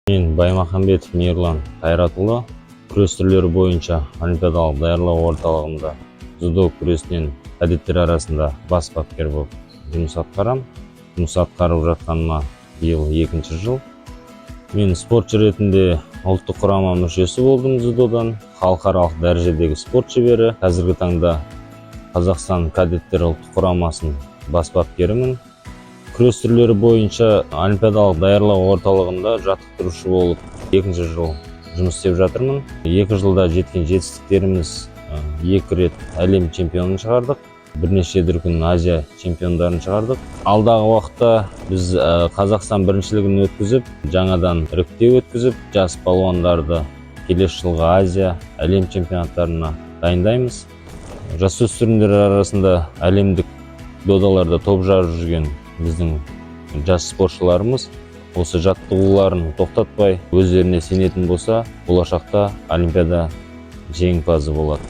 Мен Баймаханбетов Мейірлан Қайратұлы, күрес түрлері бойынша олимпиадалық даярлау орталығында дзюдо күресінен кадеттер арасында бас бапкер болып жұмыс атқарам. Жұмыс атқарып жатқаныма биыл 2-ші жыл. Мен спортшы ретінде ұлттық құрама мүшесі болдым дзюдодан, халықаралық дәрежедегі спорт шебері. Қазіргі таңда Қазақстан кадеттер ұлттық құрамасын бас бапкерімін. Күрес түрлері бойынша олимпиадалық даярлау орталығында жаттықтырушы болып 2-ші жыл жұмыс істеп жатырмын. 2 жылда жеткен жетістіктеріміз 2 рет әлем чемпионын шығардық, бірнеше дүркін Азия чемпиондарын шығардық. Алдағы уақытта біз Қазақстан біріншілігін өткізіп, жаңадан іріктеу өткізіп, жас балуандарды келесі жылғы Азия, әлем чемпионаттарына дайындаймыз. Жасөспірімдер арасында әлемдік додаларда топ жарып жүрген біздің жас спортшыларымыз осы жаттығуларын тоқтатпай, өздеріне сенетін болса, болашақта олимпиада жеңімпазы болады.